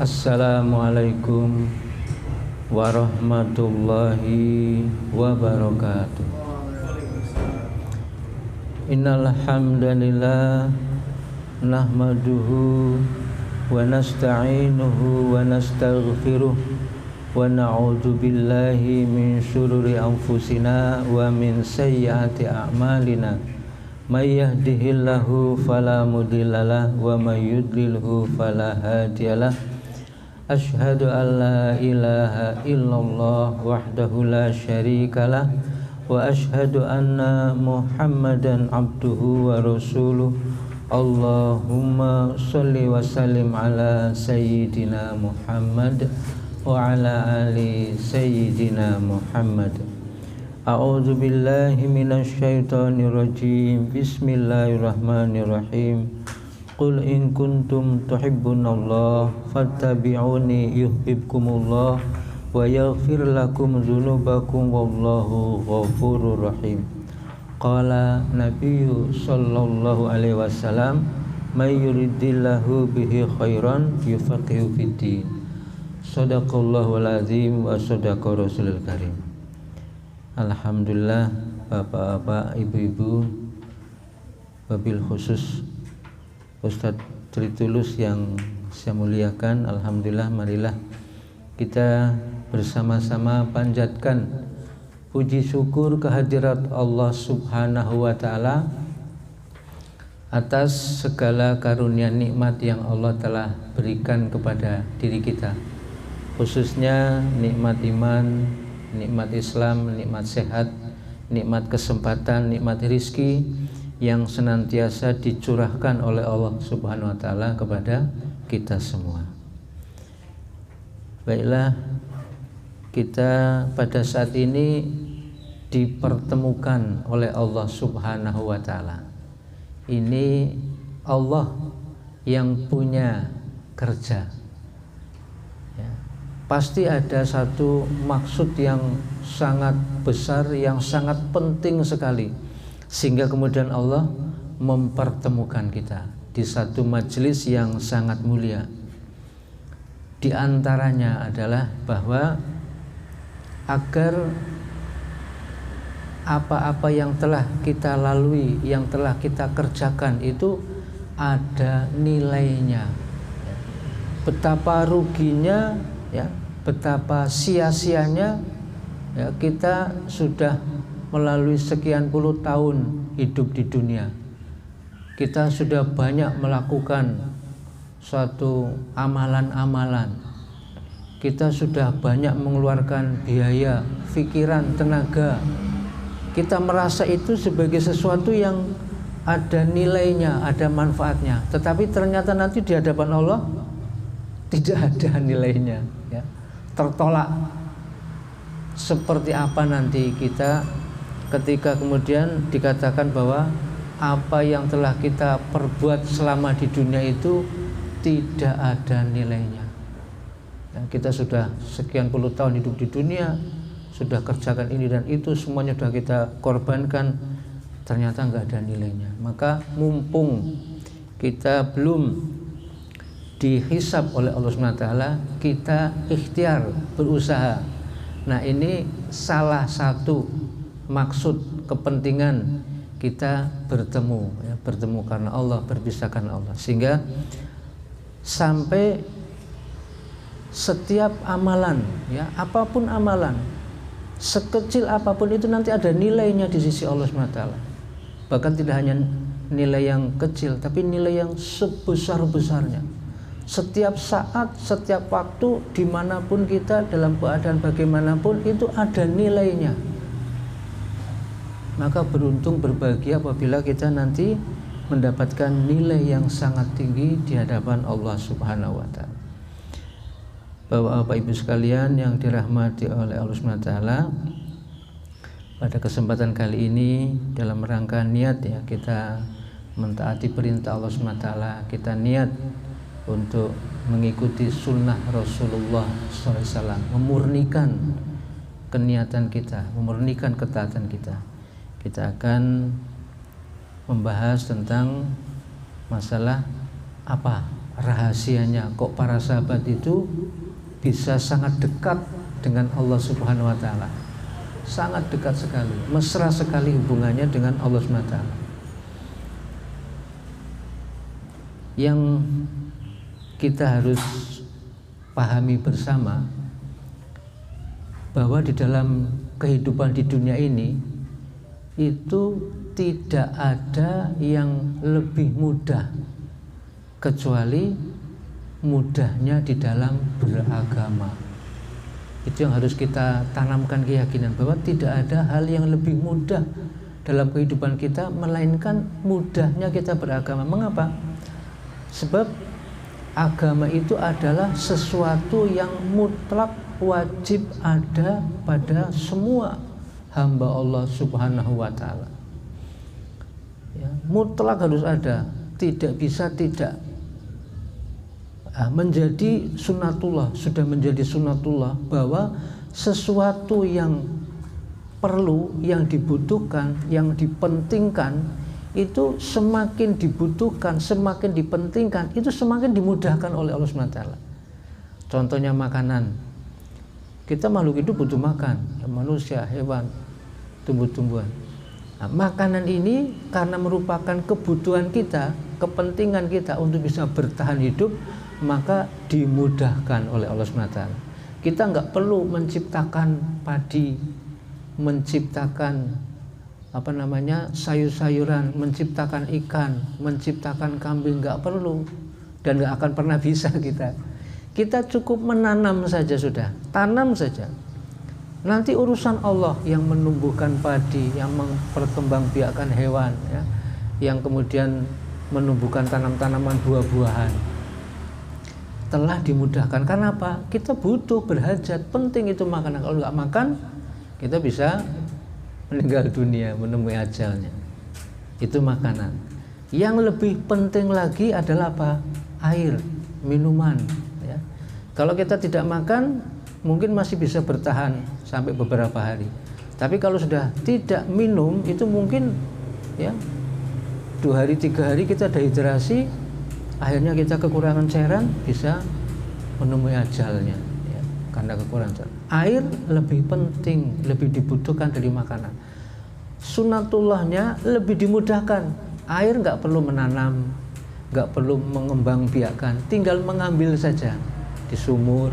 Assalamualaikum warahmatullahi wabarakatuh. Innal hamdalillah nahmaduhu wa nasta'inuhu wa nastaghfiruh wa na'udzu billahi min syururi anfusina wa min sayyiati a'malina. May yahdihillahu fala mudhillalah wa may yudlilhu fala hadiyalah. Asyhadu an la ilaha illallah wahdahu la syarikalah wa asyhadu anna Muhammadan abduhu wa rasuluh. Allahumma sholli wa sallim ala sayyidina Muhammad wa ala ali sayyidina Muhammad. A'udzu billahi minasy syaithanir rajim. Bismillahirrahmanirrahim. Qul in kuntum tuhibbunallah fattabi'uni yuhibbukumullah wa yaghfir lakum dzunubakum wallahu ghafurur rahim. Qala Nabiyyu sallallahu alaihi wasallam, may yuridillahu bihi khairan yufaqihu fiddin. Shadaqallahul azim wa shadaqa rasulul karim. Alhamdulillah, bapak-bapak, ibu-ibu, wabil khusus Ustadz Tritulus yang saya muliakan, alhamdulillah, marilah kita bersama-sama panjatkan puji syukur kehadirat Allah Subhanahu wa Ta'ala atas segala karunia nikmat yang Allah telah berikan kepada diri kita, khususnya nikmat iman, nikmat Islam, nikmat sehat, nikmat kesempatan, nikmat rizki yang senantiasa dicurahkan oleh Allah Subhanahu wa Ta'ala kepada kita semua. Baiklah, kita pada saat ini dipertemukan oleh Allah Subhanahu wa Ta'ala. Ini Allah yang punya kerja ya. Pasti ada satu maksud yang sangat besar, yang sangat penting sekali, sehingga kemudian Allah mempertemukan kita di satu majelis yang sangat mulia. Di antaranya adalah bahwa agar apa-apa yang telah kita lalui, yang telah kita kerjakan itu ada nilainya. Betapa ruginya ya, betapa sia-sianya ya, kita sudah melalui sekian puluh tahun hidup di dunia. Kita sudah banyak melakukan suatu amalan-amalan. Kita sudah banyak mengeluarkan biaya, pikiran, tenaga. Kita merasa itu sebagai sesuatu yang ada nilainya, ada manfaatnya. Tetapi ternyata nanti di hadapan Allah tidak ada nilainya ya. Tertolak. Seperti apa nanti kita ketika kemudian dikatakan bahwa apa yang telah kita perbuat selama di dunia itu tidak ada nilainya. Dan kita sudah sekian puluh tahun hidup di dunia, sudah kerjakan ini dan itu, semuanya sudah kita korbankan, ternyata nggak ada nilainya. Maka mumpung kita belum dihisab oleh Allah SWT, kita ikhtiar, berusaha. Nah, ini salah satu maksud, kepentingan kita bertemu ya, bertemu karena Allah, berpisah karena Allah, sehingga sampai setiap amalan ya, apapun amalan, sekecil apapun itu nanti ada nilainya di sisi Allah SWT. Bahkan tidak hanya nilai yang kecil, tapi nilai yang sebesar-besarnya. Setiap saat, setiap waktu, dimanapun kita, dalam keadaan bagaimanapun, itu ada nilainya. Maka beruntung, berbahagia apabila kita nanti mendapatkan nilai yang sangat tinggi di hadapan Allah Subhanahu wa Ta'ala. Bapak-bapak, ibu sekalian yang dirahmati oleh Allah Subhanahu wa Ta'ala, pada kesempatan kali ini dalam rangka niat ya, kita mentaati perintah Allah Subhanahu wa Ta'ala, kita niat untuk mengikuti sunnah Rasulullah SAW, memurnikan keniatan kita, memurnikan ketaatan kita. Kita akan membahas tentang masalah apa rahasianya kok para sahabat itu bisa sangat dekat dengan Allah Subhanahu wa taala. Sangat dekat sekali, mesra sekali hubungannya dengan Allah Subhanahu wa taala. Yang kita harus pahami bersama bahwa di dalam kehidupan di dunia ini itu tidak ada yang lebih mudah kecuali mudahnya di dalam beragama. Itu yang harus kita tanamkan keyakinan bahwa tidak ada hal yang lebih mudah dalam kehidupan kita melainkan mudahnya kita beragama. Mengapa? Sebab agama itu adalah sesuatu yang mutlak wajib ada pada semua hamba Allah Subhanahu wa taala. Ya, mutlak harus ada, tidak bisa tidak. Menjadi sunatullah, sudah menjadi sunatullah bahwa sesuatu yang perlu, yang dibutuhkan, yang dipentingkan itu semakin dibutuhkan, semakin dipentingkan, itu semakin dimudahkan oleh Allah SWT. Contohnya makanan. Kita makhluk hidup butuh makan, manusia, hewan, tumbuh-tumbuhan. Nah, makanan ini karena merupakan kebutuhan kita, kepentingan kita untuk bisa bertahan hidup, maka dimudahkan oleh Allah SWT. Kita nggak perlu menciptakan padi, menciptakan sayur-sayuran, menciptakan ikan, menciptakan kambing, nggak perlu dan nggak akan pernah bisa kita. Kita cukup menanam saja sudah, tanam saja. Nanti urusan Allah yang menumbuhkan padi, yang memperkembangbiakkan hewan, ya, yang kemudian menumbuhkan tanam-tanaman buah-buahan. Telah dimudahkan. Karena apa? Kita butuh, berhajat, penting itu makanan. Kalau nggak makan, kita bisa meninggal dunia, menemui ajalnya. Itu makanan. Yang lebih penting lagi adalah apa? Air, minuman. Ya. Kalau kita tidak makan, mungkin masih bisa bertahan sampai beberapa hari. Tapi kalau sudah tidak minum, itu mungkin ya 2 hari 3 hari kita dehidrasi. Akhirnya kita kekurangan cairan, bisa menemui ajalnya ya, karena kekurangan cairan. Air lebih penting, lebih dibutuhkan dari makanan. Sunatullahnya lebih dimudahkan. Air nggak perlu menanam, nggak perlu mengembangbiakkan, tinggal mengambil saja di sumur,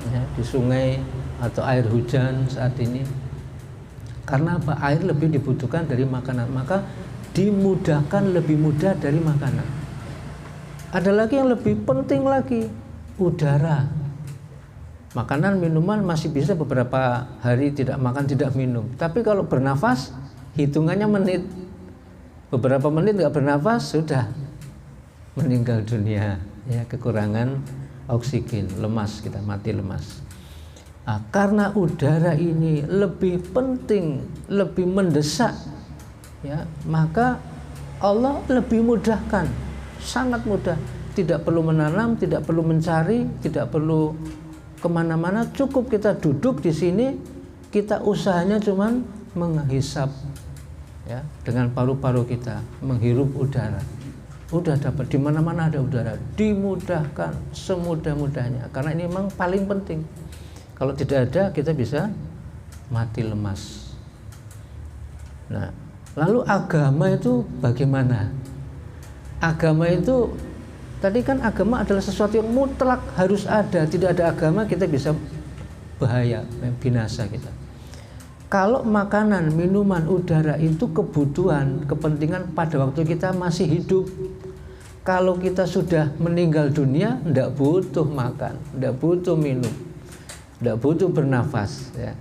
ya, di sungai atau air hujan saat ini. Karena apa? Air lebih dibutuhkan dari makanan, maka dimudahkan lebih mudah dari makanan. Ada lagi yang lebih penting lagi, udara. Makanan, minuman masih bisa beberapa hari tidak makan, tidak minum. Tapi kalau bernafas, hitungannya menit. Beberapa menit nggak bernafas, sudah meninggal dunia. Ya, kekurangan oksigen, lemas, kita mati lemas. Nah, karena udara ini lebih penting, lebih mendesak, ya, maka Allah lebih mudahkan. Sangat mudah, tidak perlu menanam, tidak perlu mencari, tidak perlu kemana-mana, cukup kita duduk di sini, kita usahanya cuman menghisap, ya, dengan paru-paru kita, menghirup udara, udah dapat. Di mana-mana ada udara, dimudahkan semudah-mudahnya, karena ini memang paling penting. Kalau tidak ada, kita bisa mati lemas. Nah, lalu agama itu bagaimana? Agama itu, tadi kan agama adalah sesuatu yang mutlak harus ada. Tidak ada agama kita bisa bahaya, binasa kita. Kalau makanan, minuman, udara itu kebutuhan, kepentingan pada waktu kita masih hidup. Kalau kita sudah meninggal dunia, tidak butuh makan, tidak butuh minum, tidak butuh bernafas, ya.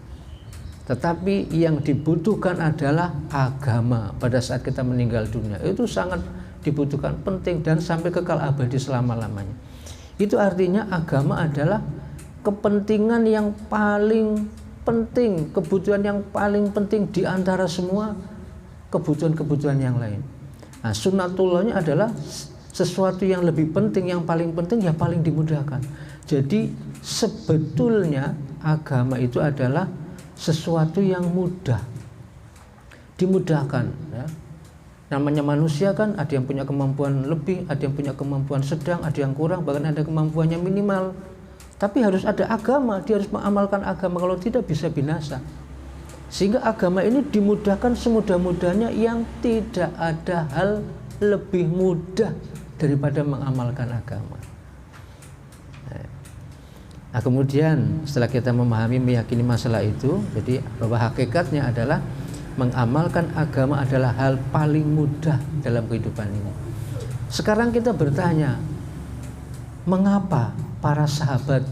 Tetapi yang dibutuhkan adalah agama pada saat kita meninggal dunia. Itu sangat dibutuhkan, penting, dan sampai kekal abadi selama-lamanya. Itu artinya agama adalah kepentingan yang paling penting, kebutuhan yang paling penting di antara semua kebutuhan-kebutuhan yang lain. Nah, sunatullahnya adalah sesuatu yang lebih penting, yang paling penting, yang paling dimudahkan. Jadi sebetulnya agama itu adalah sesuatu yang mudah, dimudahkan, ya. Namanya manusia kan ada yang punya kemampuan lebih, ada yang punya kemampuan sedang, ada yang kurang, bahkan ada kemampuannya minimal. Tapi harus ada agama, dia harus mengamalkan agama, kalau tidak bisa binasa. Sehingga agama ini dimudahkan semudah-mudahnya, yang tidak ada hal lebih mudah daripada mengamalkan agama. Nah, kemudian setelah kita memahami, meyakini masalah itu, jadi bahwa hakikatnya adalah mengamalkan agama adalah hal paling mudah dalam kehidupan ini. Sekarang kita bertanya, mengapa para sahabat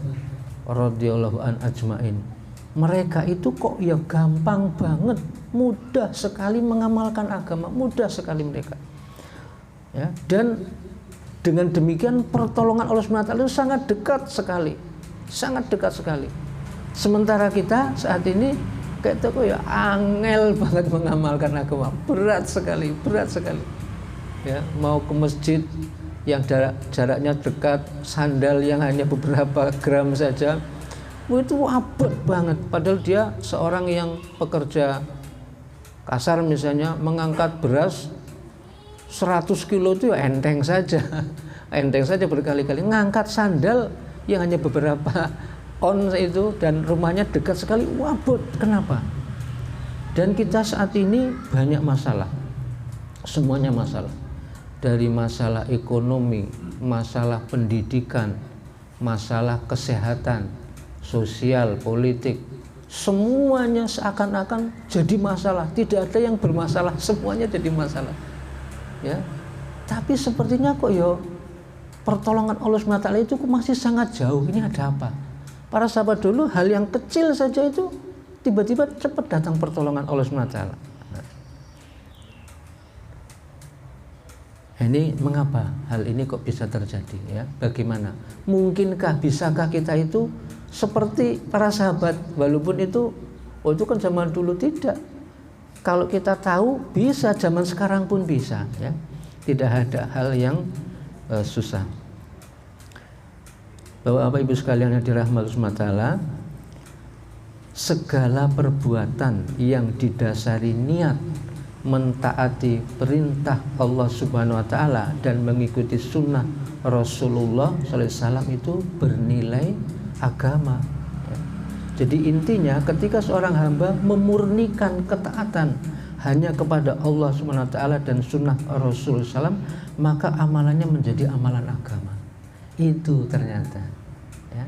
radhiyallahu an ajmain, mereka itu kok ya gampang banget, mudah sekali mengamalkan agama, mudah sekali mereka. Ya, dan dengan demikian pertolongan Allah SWT itu sangat dekat sekali, sangat dekat sekali. Sementara kita saat ini kayak itu ya angel banget mengamalkan agama, berat sekali. Ya, mau ke masjid yang jaraknya dekat, sandal yang hanya beberapa gram saja, itu abot banget. Padahal dia seorang yang pekerja kasar misalnya, mengangkat beras 100 kilo itu ya enteng saja berkali-kali. Ngangkat sandal yang hanya beberapa on itu dan rumahnya dekat sekali, wabut. Kenapa? Dan kita saat ini banyak masalah, semuanya masalah, dari masalah ekonomi, masalah pendidikan, masalah kesehatan, sosial, politik, semuanya seakan-akan jadi masalah. Tidak ada yang bermasalah, semuanya jadi masalah. Ya, tapi sepertinya kok pertolongan Allah SWT itu masih sangat jauh. Ini ada apa? Para sahabat dulu hal yang kecil saja itu tiba-tiba cepat datang pertolongan Allah SWT. Ini mengapa hal ini kok bisa terjadi? Ya, bagaimana? Mungkinkah, bisakah kita itu seperti para sahabat? Walaupun itu kan zaman dulu tidak. Kalau kita tahu bisa, zaman sekarang pun bisa. Ya, tidak ada hal yang susah. Bahwa Bapak Ibu sekalian yang dirahmati Allah SWT, segala perbuatan yang didasari niat mentaati perintah Allah Subhanahu wa Ta'ala dan mengikuti sunnah Rasulullah SAW itu bernilai agama. Jadi intinya ketika seorang hamba memurnikan ketaatan hanya kepada Allah Subhanahu wa Ta'ala dan sunnah Rasul SAW, maka amalannya menjadi amalan agama. Itu ternyata ya.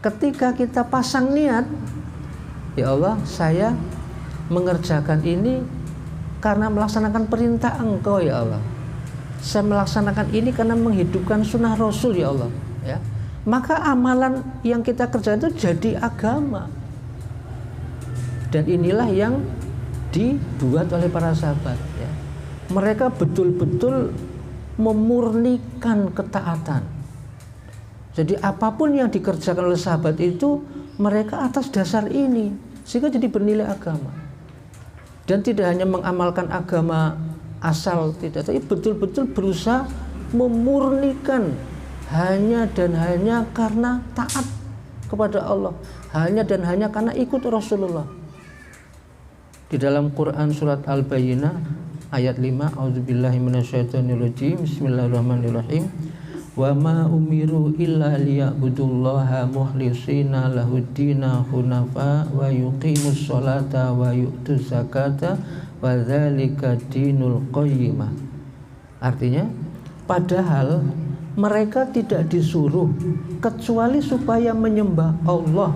Ketika kita pasang niat, ya Allah, saya mengerjakan ini karena melaksanakan perintah Engkau ya Allah, saya melaksanakan ini karena menghidupkan sunnah Rasul ya Allah, ya, maka amalan yang kita kerjakan itu jadi agama. Dan inilah yang dibuat oleh para sahabat ya. Mereka betul-betul memurnikan ketaatan. Jadi apapun yang dikerjakan oleh sahabat itu mereka atas dasar ini, sehingga jadi bernilai agama. Dan tidak hanya mengamalkan agama asal, tidak, tapi betul-betul berusaha memurnikan hanya dan hanya karena taat kepada Allah, hanya dan hanya karena ikut Rasulullah. Di dalam Quran surat Al-Bayyinah ayat 5, A'udzubillahi minasyaitonirrajim, Bismillahirrahmanirrahim. Wa ma umiru illa liya'budullaha mukhlishina lahuddina hunafa wa yuqimus sholata wa yu'tuz zakata wa dzalika dinul qayyimah. Artinya, padahal mereka tidak disuruh kecuali supaya menyembah Allah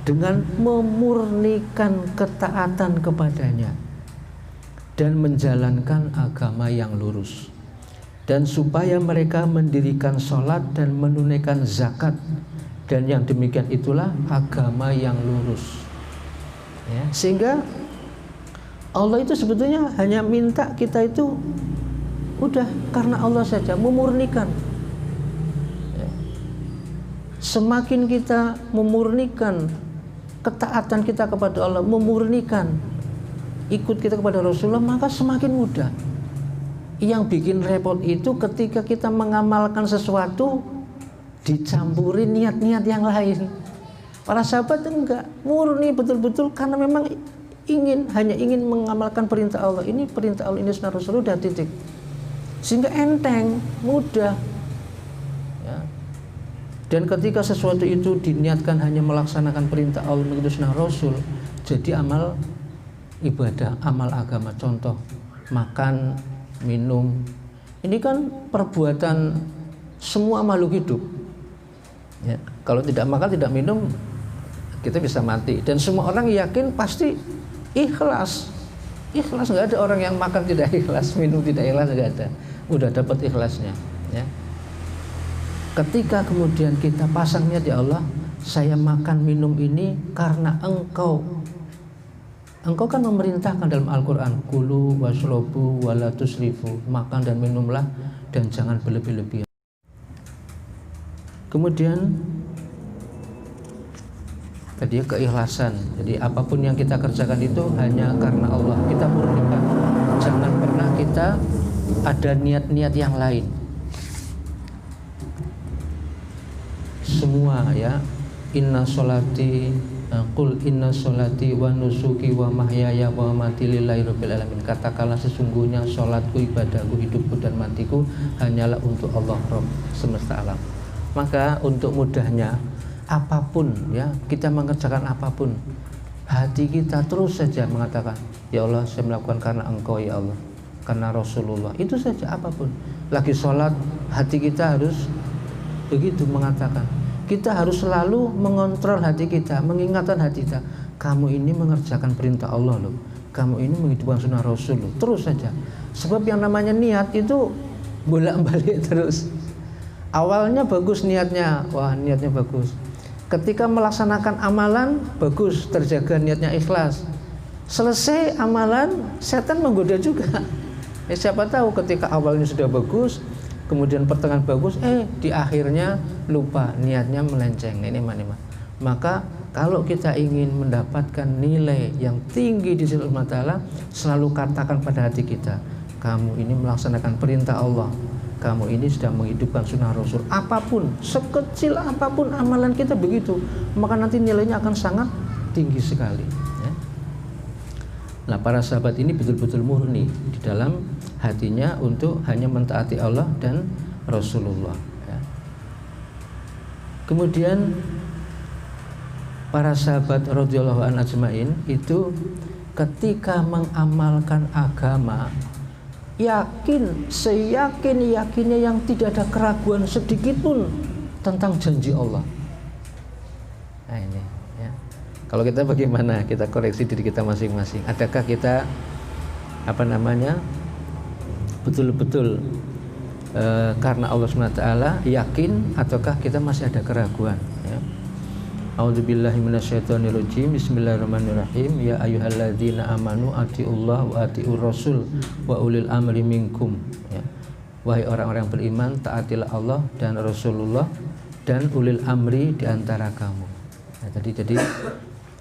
dengan memurnikan ketaatan kepadanya dan menjalankan agama yang lurus, dan supaya mereka mendirikan sholat dan menunaikan zakat, dan yang demikian itulah agama yang lurus ya. Sehingga Allah itu sebetulnya hanya minta kita itu udah karena Allah saja, memurnikan ya. Semakin kita memurnikan ketaatan kita kepada Allah, memurnikan ikut kita kepada Rasulullah, maka semakin mudah. Yang bikin repot itu ketika kita mengamalkan sesuatu dicampuri niat-niat yang lain. Para sahabat enggak, murni betul-betul karena memang hanya ingin mengamalkan perintah Allah. Ini perintah Allah, ini sunnah Rasul, udah titik. Sehingga enteng, mudah. Ya. Dan ketika sesuatu itu diniatkan hanya melaksanakan perintah Allah mengikuti sunnah Rasul, jadi amal ibadah, amal agama. Contoh, makan, minum. Ini kan perbuatan semua makhluk hidup. Ya. Kalau tidak makan, tidak minum, kita bisa mati. Dan semua orang yakin pasti ikhlas. Ikhlas, nggak ada orang yang makan tidak ikhlas, minum tidak ikhlas, nggak ada. Udah dapat ikhlasnya. Ya. Ketika kemudian kita pasangnya di Allah, saya makan minum ini karena engkau kan memerintahkan dalam Al-Quran, kulu washrobu wala tusrifu, makan dan minumlah dan jangan berlebih-lebihan. Kemudian tadi keikhlasan. Jadi apapun yang kita kerjakan itu hanya karena Allah, kita murnikan. Jangan pernah kita ada niat-niat yang lain. Semua ya, inna sholati, qul inna sholati wa nusuki wa mahyaya wa mamati lillahi rabbil alamin. Katakanlah sesungguhnya sholatku, ibadahku, hidupku dan matiku hanyalah untuk Allah Rabb semesta alam. Maka untuk mudahnya, apapun ya, kita mengerjakan apapun, hati kita terus saja mengatakan, ya Allah, saya melakukan karena engkau ya Allah, karena Rasulullah. Itu saja, apapun. Lagi sholat, hati kita harus begitu mengatakan. Kita harus selalu mengontrol hati kita, mengingatkan hati kita, kamu ini mengerjakan perintah Allah loh, kamu ini menghidupkan sunnah Rasul loh. Terus saja. Sebab yang namanya niat itu bolak-balik terus. Awalnya bagus niatnya, wah niatnya bagus. Ketika melaksanakan amalan, bagus, terjaga niatnya, ikhlas. Selesai amalan, setan menggoda juga. Siapa tahu ketika awalnya sudah bagus, kemudian pertengahan bagus, di akhirnya lupa, niatnya melenceng. Ini mana? Maka kalau kita ingin mendapatkan nilai yang tinggi di sisi Allah Ta'ala, selalu katakan pada hati kita, kamu ini melaksanakan perintah Allah, kamu ini sudah menghidupkan sunnah Rasul. Apapun, sekecil apapun amalan kita begitu, maka nanti nilainya akan sangat tinggi sekali ya. Nah, para sahabat ini betul-betul murni di dalam hatinya untuk hanya mentaati Allah dan Rasulullah ya. Kemudian para sahabat radhiyallahu anhum ajmain itu ketika mengamalkan agama, yakin, seyakin-yakinnya yang tidak ada keraguan sedikit pun tentang janji Allah. Nah ini ya. Kalau kita bagaimana? Kita koreksi diri kita masing-masing. Adakah kita betul-betul karena Allah SWT yakin, ataukah kita masih ada keraguan ya? A'udzubillahi minasyaitonirrajim. Bismillahirrahmanirrahim. Ya ayyuhalladzina amanu atiullah wa atiur rasul wa ulil amri minkum ya. Wahai orang-orang beriman, taatilah Allah dan Rasulullah dan ulil amri di antara kamu. Nah, jadi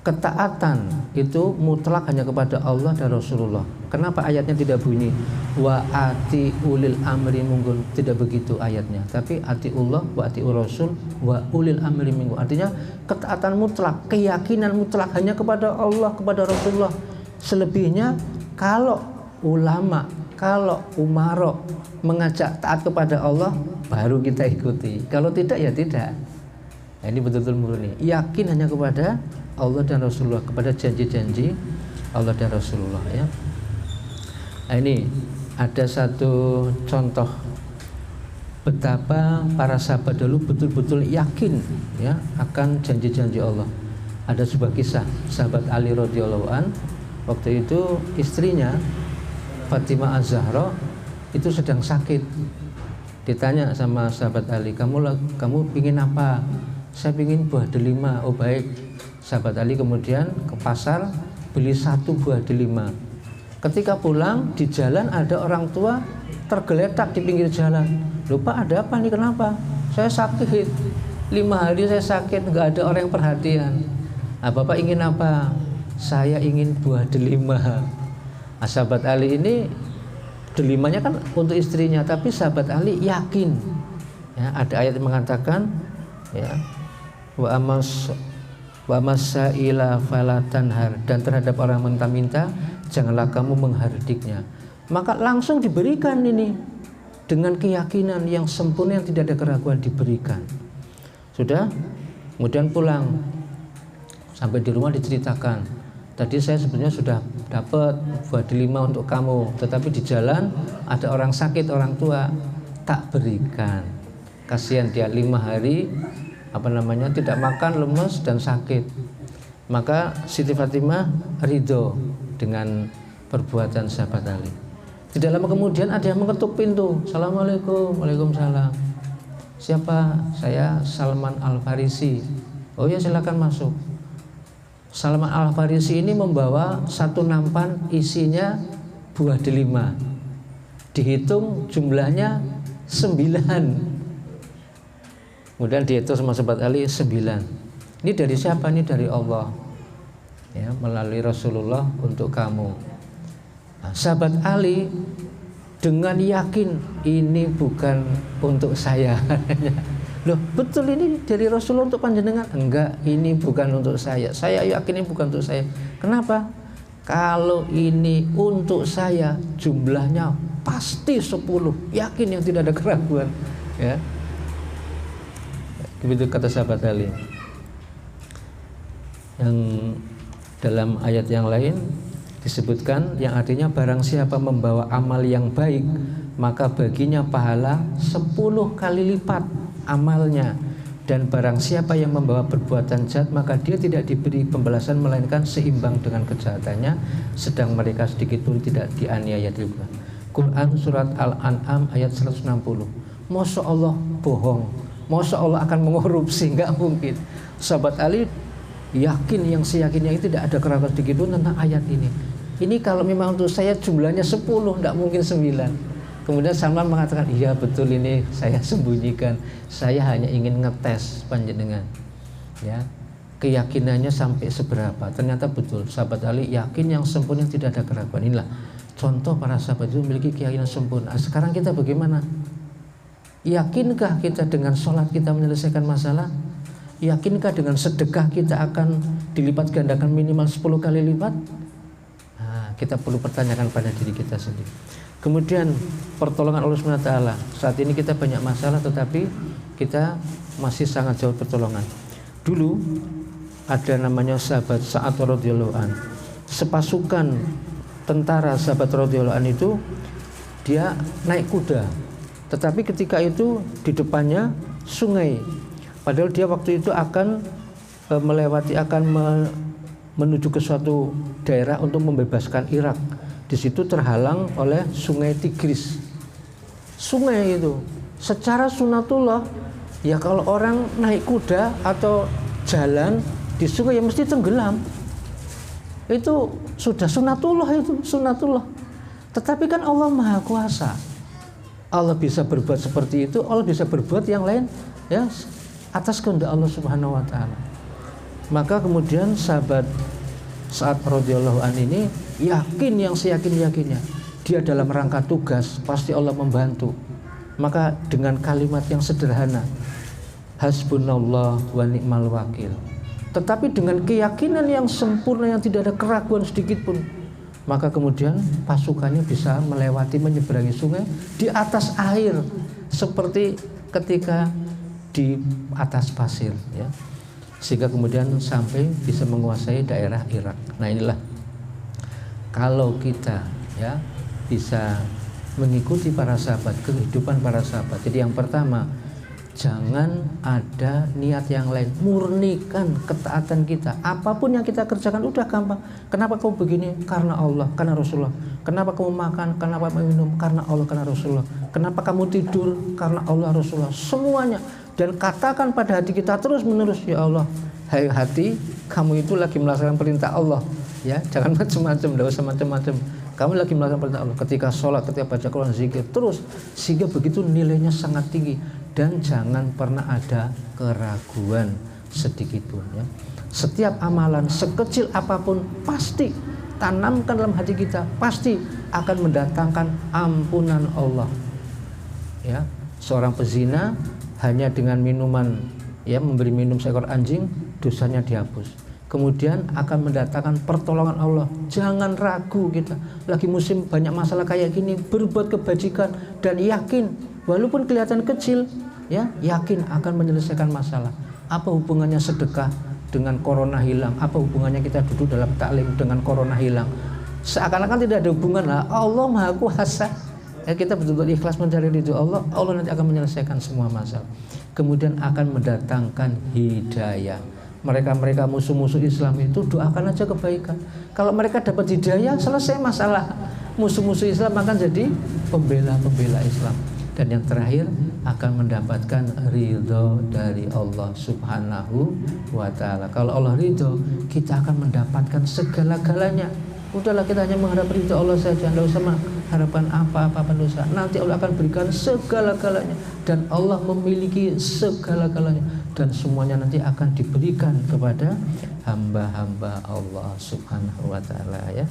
ketaatan itu mutlak hanya kepada Allah dan Rasulullah. Kenapa ayatnya tidak bunyi wa ati ulil amri minkum? Tidak begitu ayatnya, tapi atiullah wa atiur rasul wa ulil amri minkum. Artinya ketaatan mutlak, keyakinan mutlak hanya kepada Allah, kepada Rasulullah. Selebihnya kalau ulama, kalau umaro mengajak taat kepada Allah, baru kita ikuti. Kalau tidak ya tidak. Nah, ini betul-betul murni, yakin hanya kepada Allah dan Rasulullah, kepada janji-janji Allah dan Rasulullah ya. Nah, ini ada satu contoh betapa para sahabat dulu betul-betul yakin ya akan janji-janji Allah. Ada sebuah kisah sahabat Ali radhiyallahu an, waktu itu istrinya Fatimah Az-Zahra itu sedang sakit. Ditanya sama sahabat Ali, kamu pingin apa? Saya pingin buah delima. Oh baik. Sahabat Ali kemudian ke pasar beli 1 buah delima. Ketika pulang di jalan ada orang tua tergeletak di pinggir jalan. Lupa ada apa nih, kenapa? Saya sakit, 5 hari saya sakit, nggak ada orang yang perhatian. Nah, Bapak ingin apa? Saya ingin buah delima. Nah, sahabat Ali ini delimanya kan untuk istrinya, tapi sahabat Ali yakin ya, ada ayat yang mengatakan ya, wa amas Wa masaila fala tanhar, dan terhadap orang minta-minta janganlah kamu menghardiknya. Maka langsung diberikan ini dengan keyakinan yang sempurna, yang tidak ada keraguan, diberikan. Sudah, kemudian pulang, sampai di rumah diceritakan, tadi saya sebenarnya sudah dapat buah delima untuk kamu, tetapi di jalan ada orang sakit, orang tua, tak berikan. Kasihan dia 5 hari tidak makan, lemes dan sakit. Maka Siti Fatimah ridho dengan perbuatan sahabat Ali. Tidak lama kemudian ada yang mengetuk pintu. Assalamualaikum. Waalaikumsalam. Siapa? Saya Salman Al-Farisi. Oh ya, silakan masuk. Salman Al-Farisi ini membawa satu nampan isinya buah delima. Dihitung jumlahnya 9. Kemudian dihitung sama sahabat Ali 9. Ini dari siapa? Ini dari Allah, ya, melalui Rasulullah untuk kamu. Nah, sahabat Ali dengan yakin ini bukan untuk saya. Loh, betul ini dari Rasulullah untuk panjenengan? Enggak, ini bukan untuk saya. Saya yakin ini bukan untuk saya. Kenapa? Kalau ini untuk saya, jumlahnya pasti 10. Yakin, yang tidak ada keraguan, ya. Begitu kata sahabat Ali. Yang dalam ayat yang lain disebutkan, yang artinya barang siapa membawa amal yang baik, maka baginya pahala 10 kali lipat amalnya. Dan barang siapa yang membawa perbuatan jahat, maka dia tidak diberi pembalasan melainkan seimbang dengan kejahatannya, sedang mereka sedikit pun tidak dianiaya juga. Quran surat Al-An'am ayat 160. Masya Allah bohong, Masya Allah akan mengkorupsi, nggak mungkin. Sahabat Ali yakin, yang seyakinnya itu tidak ada keraguan sedikit pun tentang ayat ini. Ini kalau memang untuk saya jumlahnya 10, nggak mungkin 9. Kemudian Salman mengatakan, iya betul, ini saya sembunyikan. Saya hanya ingin ngetes panjenengan, ya, keyakinannya sampai seberapa. Ternyata betul, sahabat Ali yakin yang sempurna, yang tidak ada keraguan. Inilah contoh para sahabat itu memiliki keyakinan sempurna. Sekarang kita bagaimana? Yakinkah kita dengan sholat kita menyelesaikan masalah? Yakinkah dengan sedekah kita akan dilipat gandakan minimal 10 kali lipat? Nah, kita perlu pertanyakan pada diri kita sendiri. Kemudian pertolongan Allah SWT. Saat ini kita banyak masalah, tetapi kita masih sangat jauh pertolongan. Dulu ada namanya sahabat Sa'ad radhiyallahu an. Sepasukan tentara sahabat radhiyallahu an itu, dia naik kuda. Tetapi ketika itu di depannya sungai. Padahal dia waktu itu akan menuju ke suatu daerah untuk membebaskan Irak. Di situ terhalang oleh sungai Tigris. Sungai itu secara sunatullah, ya kalau orang naik kuda atau jalan di sungai ya mesti tenggelam. Itu sudah sunatullah, itu sunatullah. Tetapi kan Allah Maha Kuasa. Allah bisa berbuat seperti itu, Allah bisa berbuat yang lain, ya, atas kehendak Allah Subhanahu wa taala. Maka kemudian sahabat Sa'ad radhiyallahu an ini yakin, yang seyakin-yakinnya, dia dalam rangka tugas pasti Allah membantu. Maka dengan kalimat yang sederhana, hasbunallah wa ni'mal wakil, tetapi dengan keyakinan yang sempurna, yang tidak ada keraguan sedikit pun, maka kemudian pasukannya bisa melewati, menyeberangi sungai di atas air, seperti ketika di atas pasir, ya, sehingga kemudian sampai bisa menguasai daerah Irak. Nah, inilah kalau kita, ya, bisa mengikuti para sahabat, kehidupan para sahabat. Jadi yang pertama, jangan ada niat yang lain, murnikan ketaatan kita. Apapun yang kita kerjakan udah gampang. Kenapa kamu begini? Karena Allah, karena Rasulullah. Kenapa kamu makan? Kenapa kamu minum? Karena Allah, karena Rasulullah. Kenapa kamu tidur? Karena Allah, Rasulullah. Semuanya. Dan katakan pada hati kita terus menerus, ya Allah, hai hati, kamu itu lagi melaksanakan perintah Allah, ya, jangan macam-macam, tidak usah macam-macam. Kamu lagi melaksanakan perintah Allah ketika sholat, ketika baca Quran, zikir terus, sehingga begitu nilainya sangat tinggi. Dan jangan pernah ada keraguan sedikit pun, ya. Setiap amalan sekecil apapun pasti tanamkan dalam hati kita, pasti akan mendatangkan ampunan Allah, ya. Seorang pezina hanya dengan minuman ya memberi minum seekor anjing, dosanya dihapus. Kemudian akan mendatangkan pertolongan Allah. Jangan ragu kita. Lagi musim banyak masalah kayak gini, berbuat kebajikan dan yakin walaupun kelihatan kecil, ya, yakin akan menyelesaikan masalah. Apa hubungannya sedekah dengan corona hilang? Apa hubungannya kita duduk dalam taklim dengan corona hilang? Seakan-akan tidak ada hubungan lah. Allah Maha Kuasa. Ya, kita betul-betul ikhlas mencari ridho Allah, Allah nanti akan menyelesaikan semua masalah. Kemudian akan mendatangkan hidayah. Mereka musuh-musuh Islam itu doakan aja kebaikan. Kalau mereka dapat hidayah, selesai masalah. Musuh-musuh Islam akan jadi pembela-pembela Islam. Dan yang terakhir akan mendapatkan ridho dari Allah Subhanahu wa ta'ala. Kalau Allah ridho, kita akan mendapatkan segala-galanya. Udahlah, kita hanya mengharap ridho Allah saja, tidak usah mengharapkan apa-apa dosa. Nanti Allah akan berikan segala-galanya, dan Allah memiliki segala-galanya, dan semuanya nanti akan diberikan kepada hamba-hamba Allah Subhanahu wa ta'ala, ya.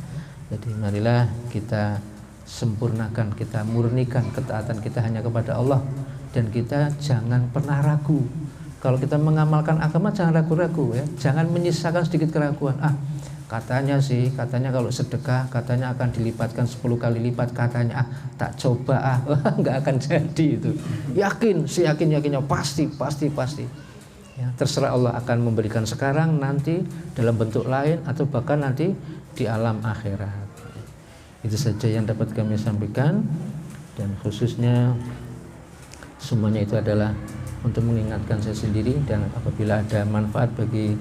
Jadi marilah kita sempurnakan, kita murnikan ketaatan kita hanya kepada Allah, dan kita jangan pernah ragu. Kalau kita mengamalkan agama jangan ragu-ragu, ya. Jangan menyisakan sedikit keraguan. Katanya kalau sedekah katanya akan dilipatkan 10 kali lipat, katanya tak coba nggak akan jadi itu. Yakin, yakinnya pasti. Ya, terserah Allah akan memberikan sekarang, nanti dalam bentuk lain, atau bahkan nanti di alam akhirat. Itu saja yang dapat kami sampaikan, dan khususnya semuanya itu adalah untuk mengingatkan saya sendiri, dan apabila ada manfaat bagi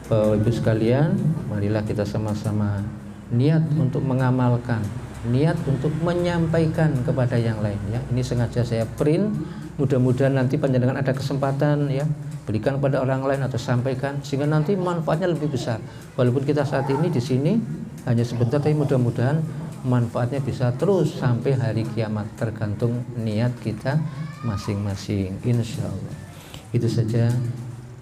Bapak Ibu sekalian, marilah kita sama-sama niat untuk mengamalkan, niat untuk menyampaikan kepada yang lain, ya. Ini sengaja saya print, mudah-mudahan nanti panjenengan ada kesempatan, ya, berikan kepada orang lain atau sampaikan, sehingga nanti manfaatnya lebih besar. Walaupun kita saat ini di sini hanya sebentar, tapi mudah-mudahan manfaatnya bisa terus sampai hari kiamat, tergantung niat kita masing-masing, insya Allah. Itu saja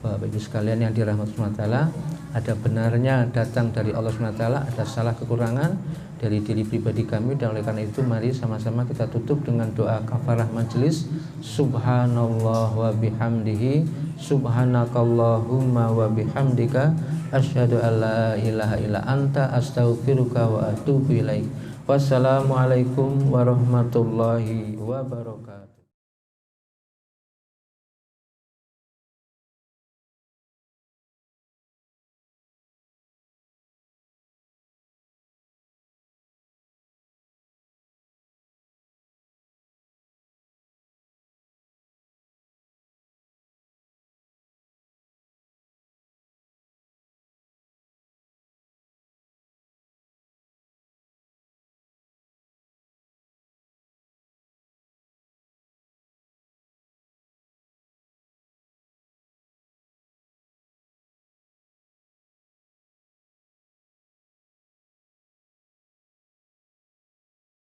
Bapak Ibu sekalian yang dirahmati Allah, ada benarnya datang dari Allah SWT, ada salah kekurangan dari diri pribadi kami, dan oleh karena itu mari sama-sama kita tutup dengan doa kafarah majelis. Subhanallah wa bihamdihi, subhanakallahumma wa bihamdika, asyhadu an la ilaha illa anta, astaghfiruka wa atubu ilaik. Wassalamualaikum warahmatullahi wabarakatuh.